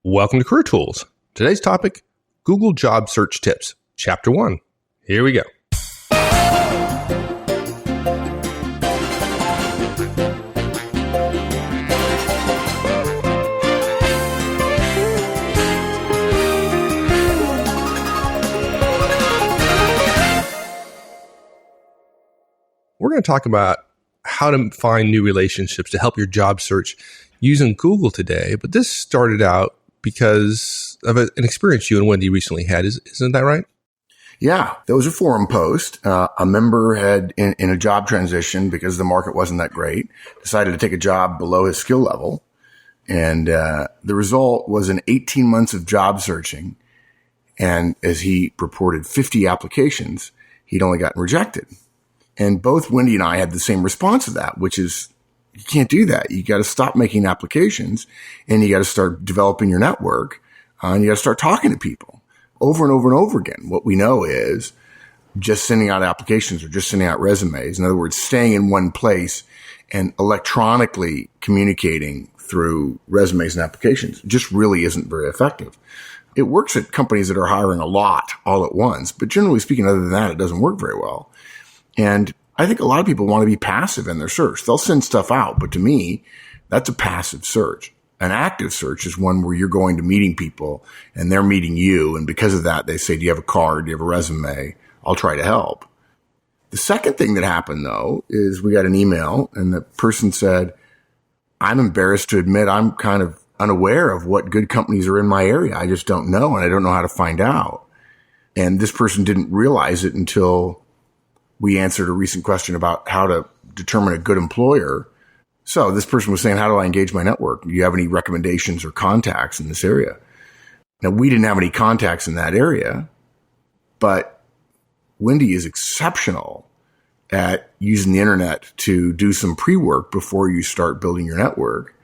Welcome to Career Tools. Today's topic, Google Job Search Tips, Chapter 1. Here we go. We're going to talk about how to find new relationships to help your job search using Google today. But this started out because of an experience you and Wendy recently had. Isn't that right? Yeah, there was a forum post. A member had, in a job transition, because the market wasn't that great, decided to take a job below his skill level. And the result was in 18 months of job searching. And as he reported 50 applications, he'd only gotten rejected. And both Wendy and I had the same response to that, which is, you can't do that. You got to stop making applications and you got to start developing your network and you got to start talking to people over and over and over again. What we know is just sending out applications or just sending out resumes. In other words, staying in one place and electronically communicating through resumes and applications just really isn't very effective. It works at companies that are hiring a lot all at once, but generally speaking, other than that, it doesn't work very well. And I think a lot of people want to be passive in their search. They'll send stuff out, but to me, that's a passive search. An active search is one where you're going to meeting people and they're meeting you. And because of that, they say, do you have a card? Do you have a resume? I'll try to help. The second thing that happened, though, is we got an email and the person said, I'm embarrassed to admit I'm kind of unaware of what good companies are in my area. I just don't know, and I don't know how to find out. And this person didn't realize it until we answered a recent question about how to determine a good employer. So this person was saying, how do I engage my network? Do you have any recommendations or contacts in this area? Now, we didn't have any contacts in that area, but Wendy is exceptional at using the internet to do some pre-work before you start building your network.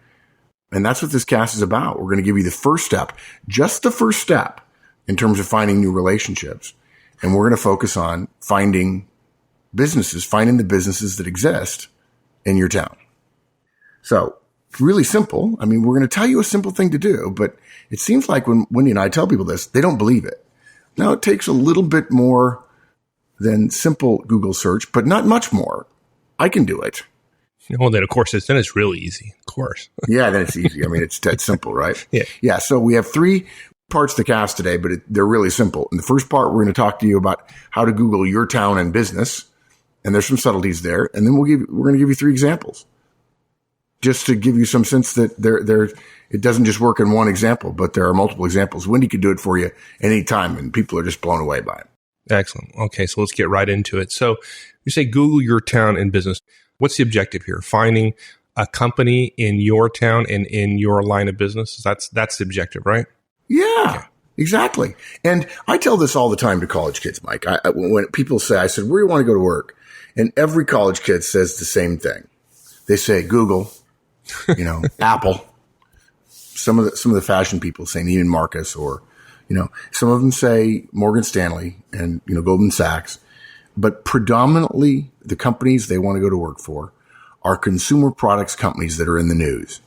And that's what this cast is about. We're going to give you the first step, just the first step in terms of finding new relationships. And we're going to focus on finding the businesses that exist in your town. So really simple. I mean, we're going to tell you a simple thing to do, but it seems like when Wendy and I tell people this, they don't believe it. Now it takes a little bit more than simple Google search, but not much more. I can do it. Well, then of course, then it's really easy. Of course. Yeah, then it's easy. I mean, it's that simple, right? Yeah. Yeah. So we have three parts of the cast today, but they're really simple. In the first part, we're going to talk to you about how to Google your town and business. And there's some subtleties there. And then we're going to give you three examples just to give you some sense that it doesn't just work in one example, but there are multiple examples. Wendy could do it for you anytime and people are just blown away by it. Excellent. Okay. So let's get right into it. So you say Google your town and business. What's the objective here? Finding a company in your town and in your line of business. That's the objective, right? Yeah. Okay. Exactly. And I tell this all the time to college kids, Mike. When people say, I said, where do you want to go to work? And every college kid says the same thing. They say Google, Apple. Some of the fashion people say Neiman Marcus, or, some of them say Morgan Stanley and, Goldman Sachs. But predominantly the companies they want to go to work for are consumer products companies that are in the news.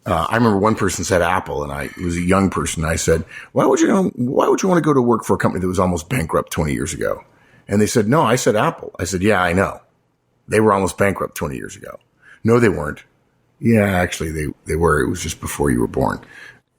I remember one person said Apple, and it was a young person. I said, why would you want to go to work for a company that was almost bankrupt 20 years ago? And they said, no, I said Apple. I said, yeah, I know. They were almost bankrupt 20 years ago. No, they weren't. Yeah, actually they were. It was just before you were born.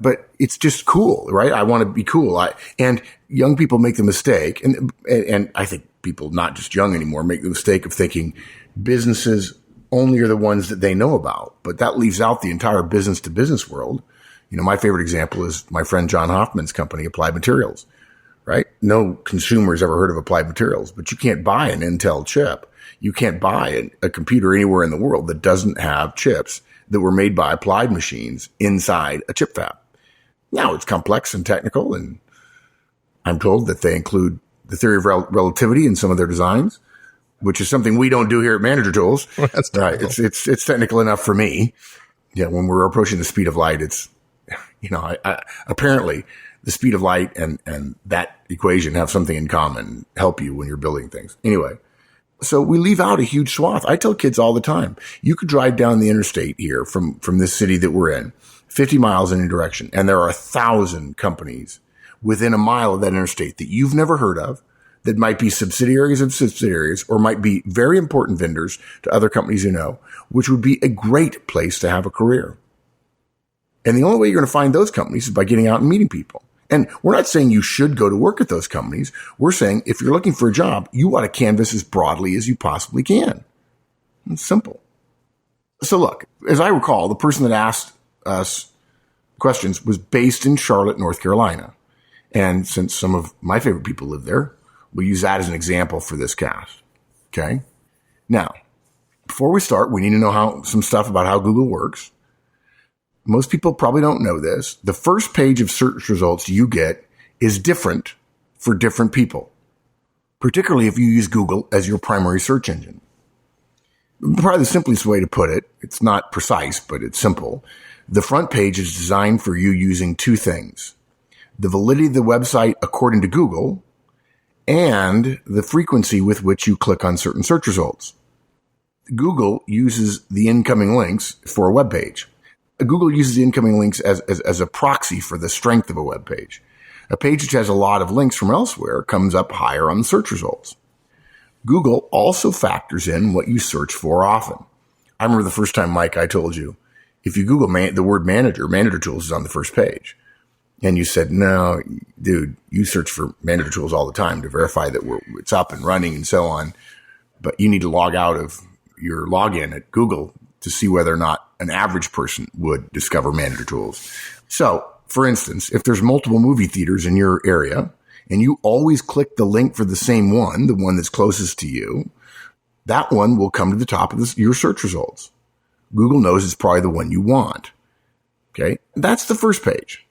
But it's just cool, right? I want to be cool. And young people make the mistake, and I think people not just young anymore make the mistake of thinking businesses only are the ones that they know about, but that leaves out the entire business to business world. My favorite example is my friend John Hoffman's company, Applied Materials, right? No consumer has ever heard of Applied Materials, but you can't buy an Intel chip. You can't buy a computer anywhere in the world that doesn't have chips that were made by Applied machines inside a chip fab. Now it's complex and technical, and I'm told that they include the theory of relativity in some of their designs, which is something we don't do here at Manager Tools. That's right. It's technical enough for me. Yeah. When we're approaching the speed of light, it's, apparently the speed of light and that equation have something in common, help you when you're building things. Anyway, so we leave out a huge swath. I tell kids all the time, you could drive down the interstate here from this city that we're in, 50 miles in any direction, and there are 1,000 companies within a mile of that interstate that you've never heard of, that might be subsidiaries of subsidiaries, or might be very important vendors to other companies you know, which would be a great place to have a career. And the only way you're going to find those companies is by getting out and meeting people. And we're not saying you should go to work at those companies. We're saying if you're looking for a job, you ought to canvass as broadly as you possibly can. It's simple. So look, as I recall, the person that asked us questions was based in Charlotte, North Carolina. And since some of my favorite people live there, we'll use that as an example for this cast. Okay. Now, before we start, we need to know some stuff about how Google works. Most people probably don't know this. The first page of search results you get is different for different people, particularly if you use Google as your primary search engine. Probably the simplest way to put it, it's not precise, but it's simple. The front page is designed for you using two things: the validity of the website according to Google and the frequency with which you click on certain search results. Google uses the incoming links for a web page. Google uses the incoming links as a proxy for the strength of a web page. A page which has a lot of links from elsewhere comes up higher on the search results. Google also factors in what you search for often. I remember the first time, Mike, I told you, if you Google the word manager tools is on the first page. And you said, no, dude, you search for manager tools all the time to verify that it's up and running and so on. But you need to log out of your login at Google to see whether or not an average person would discover manager tools. So, for instance, if there's multiple movie theaters in your area and you always click the link for the same one, the one that's closest to you, that one will come to the top of your search results. Google knows it's probably the one you want. Okay. That's the first page.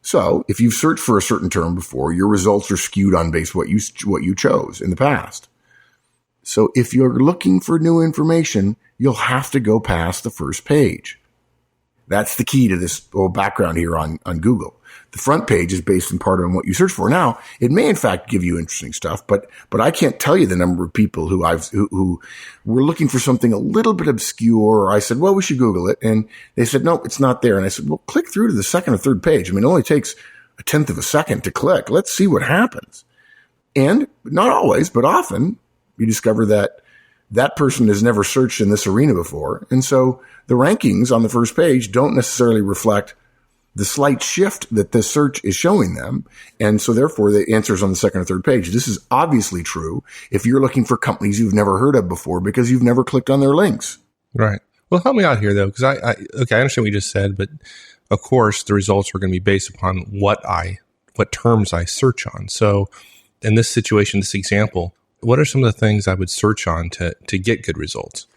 So if you've searched for a certain term before, your results are skewed on base what you chose in the past. So if you're looking for new information, you'll have to go past the first page. That's the key to this little background here on Google. The front page is based in part on what you search for. Now, it may in fact give you interesting stuff, but I can't tell you the number of people who were looking for something a little bit obscure. Or I said, well, we should Google it. And they said, no, it's not there. And I said, well, click through to the second or third page. I mean, it only takes 1/10 of a second to click. Let's see what happens. And not always, but often you discover that person has never searched in this arena before. And so the rankings on the first page don't necessarily reflect the slight shift that the search is showing them. And so therefore the answer's on the second or third page. This is obviously true if you're looking for companies you've never heard of before because you've never clicked on their links. Right. Well, help me out here though, because I understand what you just said, but of course the results are going to be based upon what terms I search on. So in this situation, this example, what are some of the things I would search on to get good results?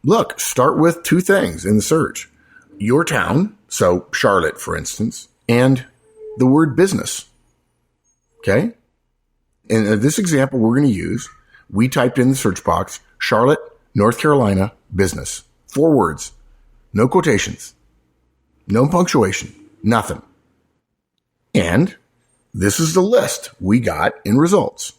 Look, start with two things in the search. Your town, so Charlotte, for instance, and the word business. Okay? And in this example we're going to use, we typed in the search box, Charlotte, North Carolina, business. 4 words. No quotations. No punctuation. Nothing. And this is the list we got in results.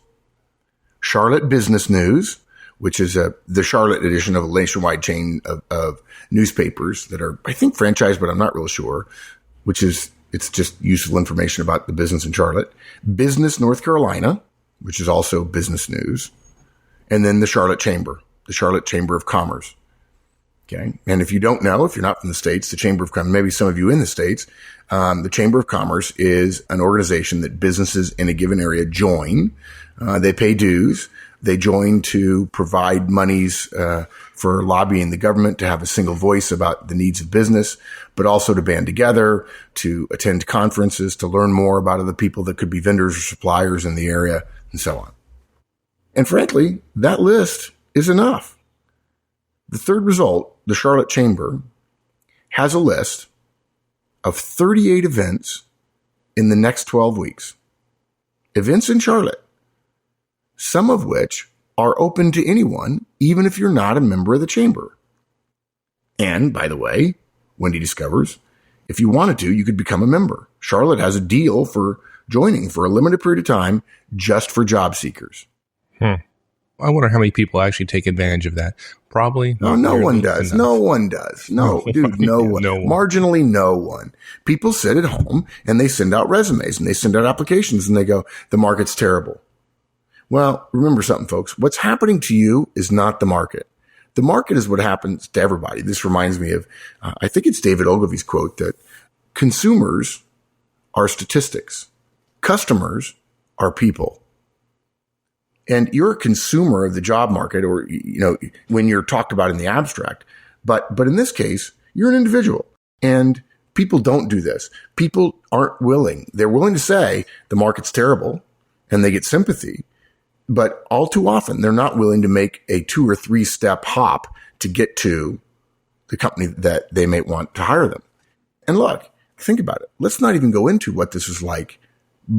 Charlotte Business News, which is the Charlotte edition of a nationwide chain of newspapers that are, I think, franchised, but I'm not real sure, it's just useful information about the business in Charlotte. Business North Carolina, which is also business news. And then the Charlotte Chamber of Commerce. Okay. And if you don't know, if you're not from the States, the Chamber of Commerce, maybe some of you in the States, the Chamber of Commerce is an organization that businesses in a given area join. They pay dues. They join to provide monies for lobbying the government to have a single voice about the needs of business, but also to band together, to attend conferences, to learn more about other people that could be vendors or suppliers in the area, and so on. And frankly, that list is enough. The third result, the Charlotte Chamber, has a list of 38 events in the next 12 weeks. Events in Charlotte. Some of which are open to anyone, even if you're not a member of the chamber. And, by the way, Wendy discovers, if you wanted to, you could become a member. Charlotte has a deal for joining for a limited period of time just for job seekers. I wonder how many people actually take advantage of that. Probably. No one does. No one does. No, dude, no one. No one. Marginally, no one. People sit at home and they send out resumes and they send out applications and they go, the market's terrible. Well, remember something, folks. What's happening to you is not the market. The market is what happens to everybody. This reminds me of, I think it's David Ogilvy's quote that consumers are statistics. Customers are people. And you're a consumer of the job market, or, when you're talked about in the abstract. But in this case, you're an individual, and people don't do this. People aren't willing. They're willing to say the market's terrible and they get sympathy, but all too often they're not willing to make a 2 or 3 step hop to get to the company that they may want to hire them. And look, think about it. Let's not even go into what this was like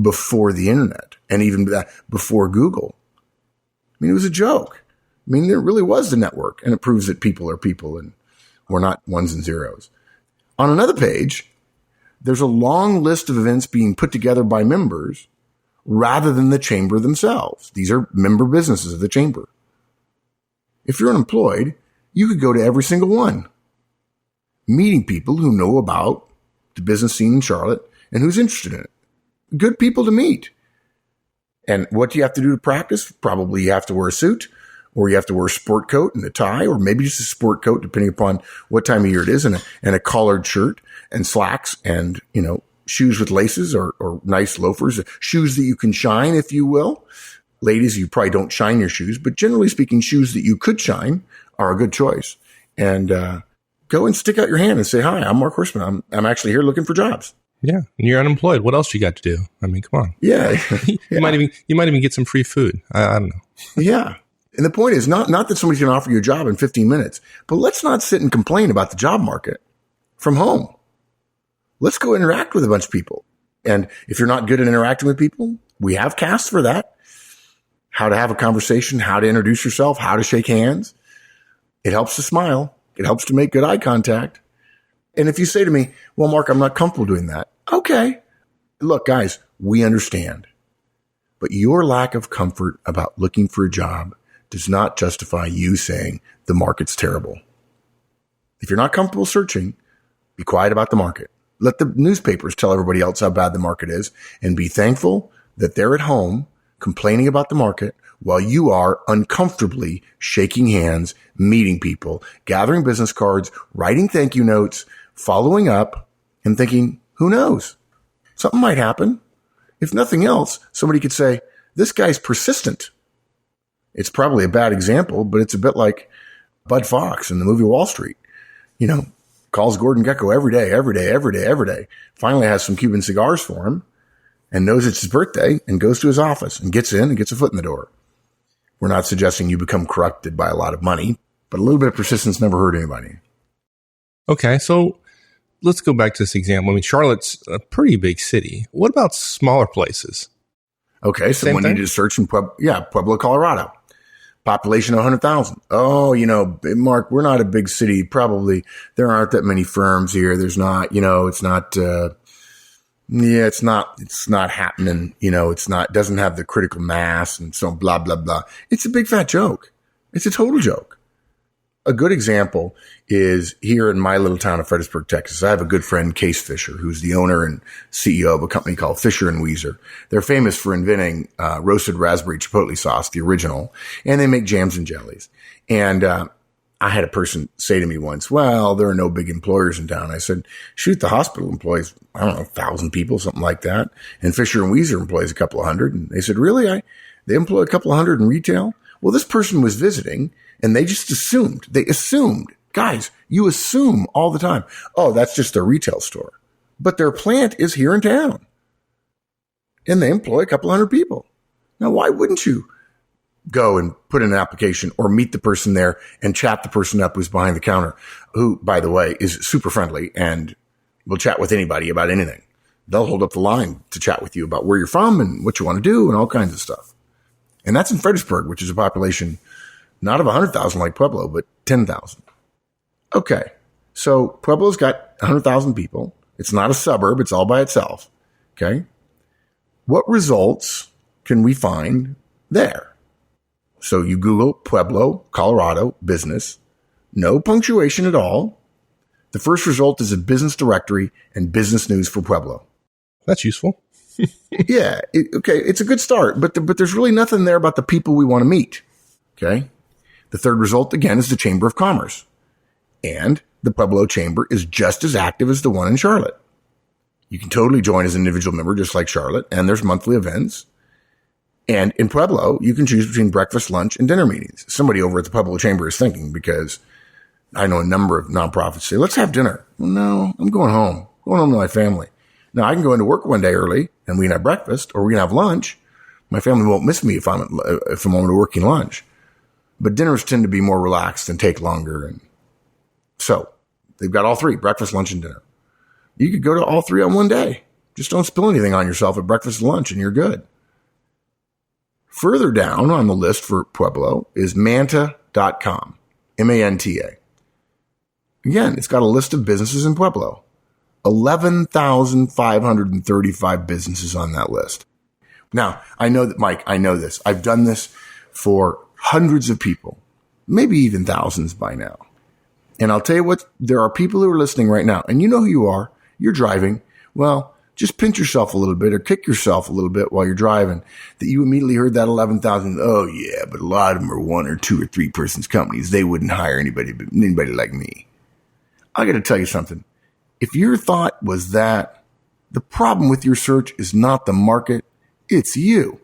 before the internet and even before Google. I mean, it was a joke. I mean, there really was the network, and it proves that people are people and we're not ones and zeros. On another page, there's a long list of events being put together by members rather than the chamber themselves. These are member businesses of the chamber. If you're unemployed, you could go to every single one, meeting people who know about the business scene in Charlotte and who's interested in it. Good people to meet. And what do you have to do to practice? Probably you have to wear a suit, or you have to wear a sport coat and a tie, or maybe just a sport coat, depending upon what time of year it is, and a collared shirt and slacks and, shoes with laces or nice loafers, shoes that you can shine, if you will. Ladies, you probably don't shine your shoes, but generally speaking, shoes that you could shine are a good choice. And go and stick out your hand and say, hi, I'm Mark Horstman. I'm actually here looking for jobs. Yeah, and you're unemployed. What else you got to do? I mean, come on. Yeah, you might even get some free food. I don't know. Yeah, and the point is not that somebody's going to offer you a job in 15 minutes, but let's not sit and complain about the job market from home. Let's go interact with a bunch of people. And if you're not good at interacting with people, we have casts for that. How to have a conversation, how to introduce yourself, how to shake hands. It helps to smile. It helps to make good eye contact. And if you say to me, well, Mark, I'm not comfortable doing that. Okay. Look, guys, we understand. But your lack of comfort about looking for a job does not justify you saying the market's terrible. If you're not comfortable searching, be quiet about the market. Let the newspapers tell everybody else how bad the market is, and be thankful that they're at home complaining about the market while you are uncomfortably shaking hands, meeting people, gathering business cards, writing thank you notes, following up, and thinking, who knows? Something might happen. If nothing else, somebody could say, this guy's persistent. It's probably a bad example, but it's a bit like Bud Fox in the movie Wall Street. Calls Gordon Gekko every day. Finally has some Cuban cigars for him and knows it's his birthday and goes to his office and gets in and gets a foot in the door. We're not suggesting you become corrupted by a lot of money, but a little bit of persistence never hurt anybody. Okay, so let's go back to this example. I mean, Charlotte's a pretty big city. What about smaller places? Okay, someone needed to search in Pueblo, Colorado. Population of 100,000. Oh, Mark, we're not a big city. Probably there aren't that many firms here. There's not, it's not, it's not happening. Doesn't have the critical mass and so blah, blah, blah. It's a big fat joke. It's a total joke. A good example is here in my little town of Fredericksburg, Texas. I have a good friend, Case Fisher, who's the owner and CEO of a company called Fisher & Weezer. They're famous for inventing roasted raspberry chipotle sauce, the original, and they make jams and jellies. And I had a person say to me once, well, there are no big employers in town. I said, shoot, the hospital employs, 1,000 people, something like that. And Fisher & Weezer employs a couple of hundred. And they said, really? They employ a couple of hundred in retail? Well, this person was visiting, and they just assumed. Guys, you assume all the time. Oh, that's just their retail store. But their plant is here in town. And they employ a couple hundred people. Now, why wouldn't you go and put in an application or meet the person there and chat the person up who's behind the counter, who, by the way, is super friendly and will chat with anybody about anything. They'll hold up the line to chat with you about where you're from and what you want to do and all kinds of stuff. And that's in Fredericksburg, which is a population not of 100,000 like Pueblo, but 10,000. Okay. So Pueblo's got 100,000 people. It's not a suburb. It's all by itself. Okay. What results can we find there? So you Google Pueblo, Colorado, business, no punctuation at all. The first result is a business directory and business news for Pueblo. That's useful. Yeah. Okay. It's a good start, but there's really nothing there about the people we want to meet. Okay. The third result, again, is the Chamber of Commerce. And the Pueblo Chamber is just as active as the one in Charlotte. You can totally join as an individual member, just like Charlotte, and there's monthly events. And in Pueblo, you can choose between breakfast, lunch, and dinner meetings. Somebody over at the Pueblo Chamber is thinking, because I know a number of nonprofits say, let's have dinner. Well, no, I'm going home to my family. Now, I can go into work one day early, and we can have breakfast, or we can have lunch. My family won't miss me if I'm on a working lunch. But dinners tend to be more relaxed and take longer. And so they've got all three, breakfast, lunch, and dinner. You could go to all three on one day. Just don't spill anything on yourself at breakfast and lunch, and you're good. Further down on the list for Pueblo is Manta.com, M-A-N-T-A. Again, it's got a list of businesses in Pueblo. 11,535 businesses on that list. Now, I know that, Mike, I know this. I've done this for hundreds of people, maybe even thousands by now. And I'll tell you what, there are people who are listening right now, and you know who you are. You're driving. Well, just pinch yourself a little bit or kick yourself a little bit while you're driving that you immediately heard that 11,000. Oh, yeah, but a lot of them are 1 or 2 or 3 persons companies. They wouldn't hire anybody like me. I got to tell you something. If your thought was that, the problem with your search is not the market, it's you.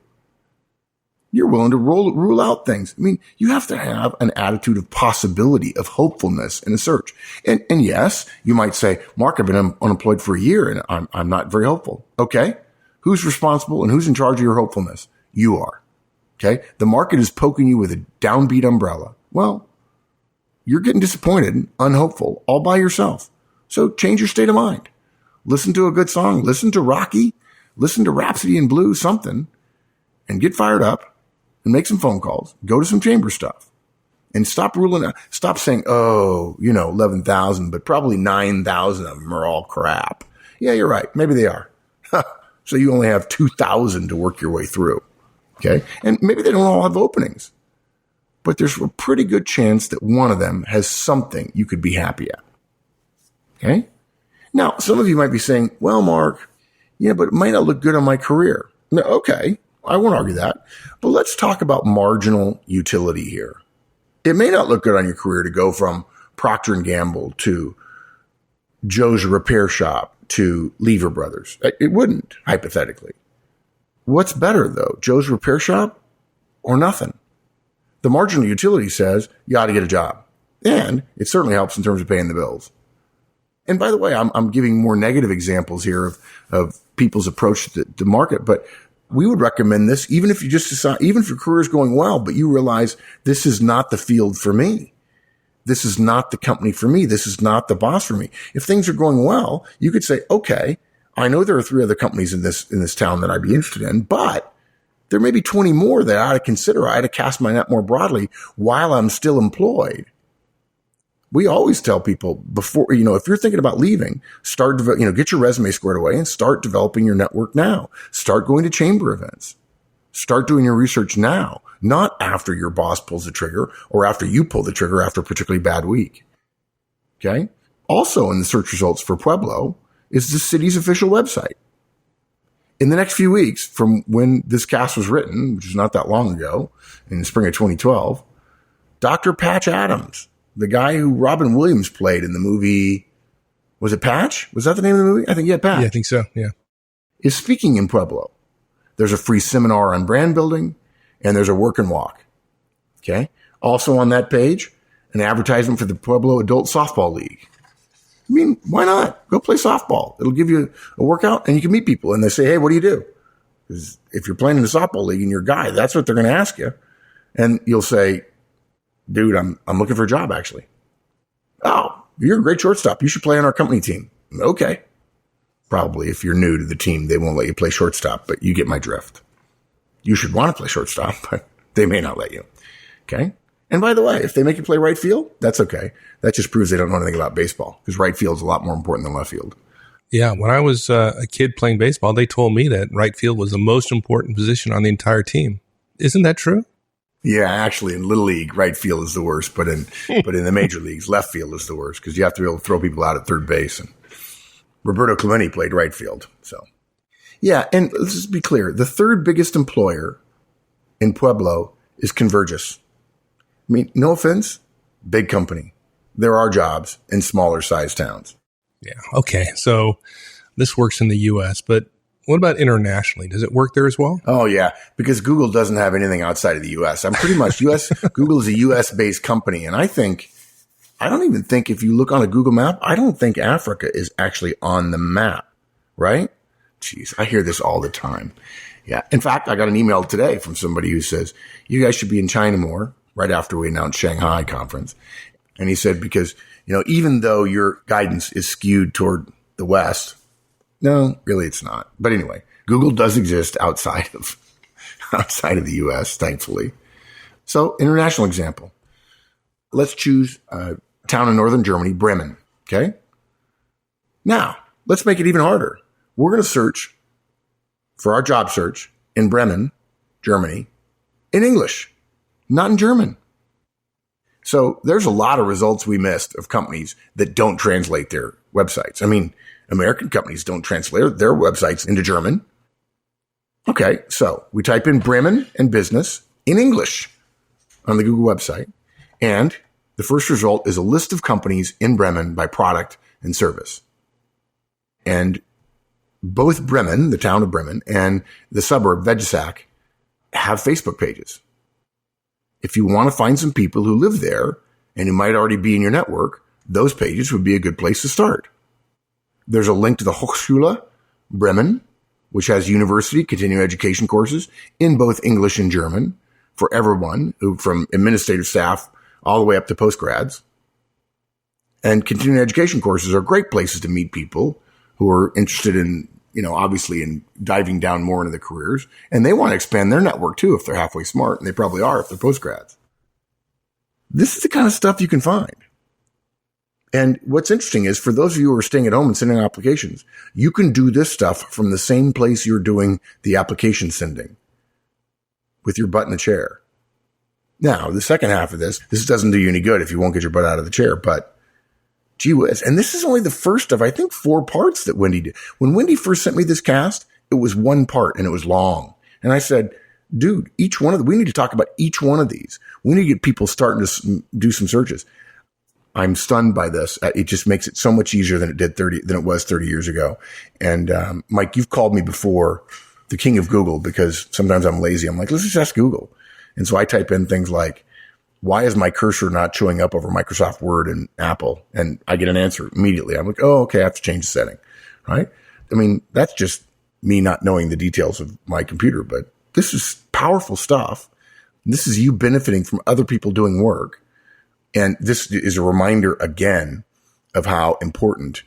You're willing to rule out things. I mean, you have to have an attitude of possibility, of hopefulness in a search. And yes, you might say, Mark, I've been unemployed for a year and I'm not very hopeful. Okay. Who's responsible and who's in charge of your hopefulness? You are. Okay. The market is poking you with a downbeat umbrella. Well, you're getting disappointed, unhopeful, all by yourself. So change your state of mind. Listen to a good song. Listen to Rocky. Listen to Rhapsody in Blue, something, and get fired up. And make some phone calls, go to some chamber stuff, and stop saying, 11,000, but probably 9,000 of them are all crap. Yeah, you're right. Maybe they are. So you only have 2,000 to work your way through. Okay. And maybe they don't all have openings, but there's a pretty good chance that one of them has something you could be happy at. Okay. Now, some of you might be saying, well, Mark, yeah, but it might not look good on my career. No, okay. I won't argue that, but let's talk about marginal utility here. It may not look good on your career to go from Procter & Gamble to Joe's Repair Shop to Lever Brothers. It wouldn't, hypothetically. What's better, though, Joe's Repair Shop or nothing? The marginal utility says you ought to get a job, and it certainly helps in terms of paying the bills. And by the way, I'm giving more negative examples here of people's approach to the market, but we would recommend this even if you just decide, even if your career is going well, but you realize this is not the field for me. This is not the company for me. This is not the boss for me. If things are going well, you could say, okay, I know there are 3 other companies in this town that I'd be interested in, but there may be 20 more that I ought to consider. I ought to cast my net more broadly while I'm still employed. We always tell people before, if you're thinking about leaving, get your resume squared away and start developing your network now. Start going to chamber events. Start doing your research now, not after your boss pulls the trigger or after you pull the trigger after a particularly bad week. Okay. Also in the search results for Pueblo is the city's official website. In the next few weeks from when this cast was written, which is not that long ago, in the spring of 2012, Dr. Patch Adams, the guy who Robin Williams played in the movie, was it Patch? Was that the name of the movie? I think, yeah, Patch. Yeah, I think so, yeah. Is speaking in Pueblo. There's a free seminar on brand building, and there's a work and walk. Okay? Also on that page, an advertisement for the Pueblo Adult Softball League. I mean, why not? Go play softball. It'll give you a workout, and you can meet people, and they say, hey, what do you do? Because if you're playing in the softball league and you're a guy, that's what they're going to ask you. And you'll say, dude, I'm looking for a job, actually. Oh, you're a great shortstop. You should play on our company team. Okay. Probably if you're new to the team, they won't let you play shortstop, but you get my drift. You should want to play shortstop, but they may not let you. Okay. And by the way, if they make you play right field, that's okay. That just proves they don't know anything about baseball because right field is a lot more important than left field. Yeah. When I was a kid playing baseball, they told me that right field was the most important position on the entire team. Isn't that true? Yeah, actually, in Little League, right field is the worst, but in the major leagues, left field is the worst because you have to be able to throw people out at third base. And Roberto Clemente played right field. So, yeah, and let's just be clear. The third biggest employer in Pueblo is Convergys. I mean, no offense, big company. There are jobs in smaller sized towns. Yeah. Okay. So this works in the U.S., but what about internationally? Does it work there as well? Oh, yeah, because Google doesn't have anything outside of the U.S. I'm pretty much Google is a U.S.-based company. And I don't even think if you look on a Google map, I don't think Africa is actually on the map, right? Jeez, I hear this all the time. Yeah. In fact, I got an email today from somebody who says, you guys should be in China more, right after we announced Shanghai conference. And he said, because, even though your guidance is skewed toward the West, no, really it's not. But anyway, Google does exist outside of the US, thankfully. So, international example. Let's choose a town in northern Germany, Bremen. Okay. Now, let's make it even harder. We're going to search for our job search in Bremen, Germany, in English, not in German. So there's a lot of results we missed of companies that don't translate their websites. I mean, American companies don't translate their websites into German. Okay, so we type in Bremen and business in English on the Google website, and the first result is a list of companies in Bremen by product and service. And both Bremen, the town of Bremen, and the suburb Veggesack have Facebook pages. If you want to find some people who live there and who might already be in your network, those pages would be a good place to start. There's a link to the Hochschule Bremen, which has university continuing education courses in both English and German for everyone, from administrative staff all the way up to postgrads. And continuing education courses are great places to meet people who are interested in, obviously in diving down more into the careers. And they want to expand their network too if they're halfway smart, and they probably are if they're postgrads. This is the kind of stuff you can find. And what's interesting is for those of you who are staying at home and sending applications, you can do this stuff from the same place you're doing the application sending with your butt in the chair. Now, the second half of this doesn't do you any good if you won't get your butt out of the chair, but gee whiz. And this is only the first of, I think, 4 parts that Wendy did. When Wendy first sent me this cast, it was 1 part and it was long. And I said, dude, we need to talk about each one of these. We need to get people starting to do some searches. I'm stunned by this. It just makes it so much easier than it was 30 years ago. And, Mike, you've called me before the king of Google because sometimes I'm lazy. I'm like, let's just ask Google. And so I type in things like, why is my cursor not showing up over Microsoft Word and Apple? And I get an answer immediately. I'm like, oh, okay, I have to change the setting, right? I mean, that's just me not knowing the details of my computer, but this is powerful stuff. This is you benefiting from other people doing work. And this is a reminder again of how important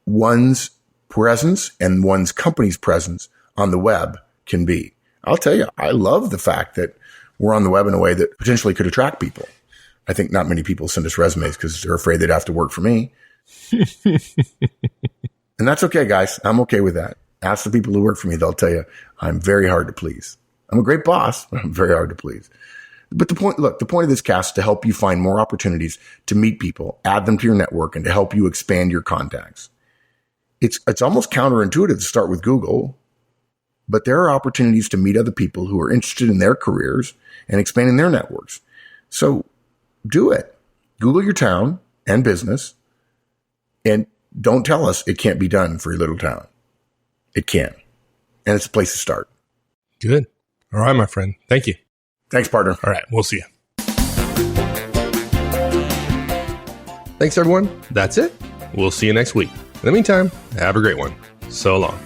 one's presence and one's company's presence on the web can be. I'll tell you, I love the fact that we're on the web in a way that potentially could attract people. I think not many people send us resumes because they're afraid they'd have to work for me. And that's okay, guys. I'm okay with that. Ask the people who work for me. They'll tell you I'm very hard to please. I'm a great boss, but I'm very hard to please. But the point of this cast is to help you find more opportunities to meet people, add them to your network, and to help you expand your contacts. It's almost counterintuitive to start with Google, but there are opportunities to meet other people who are interested in their careers and expanding their networks. So do it. Google your town and business, and don't tell us it can't be done for your little town. It can. And it's a place to start. Good. All right, my friend. Thank you. Thanks, partner. All right. We'll see you. Thanks, everyone. That's it. We'll see you next week. In the meantime, have a great one. So long.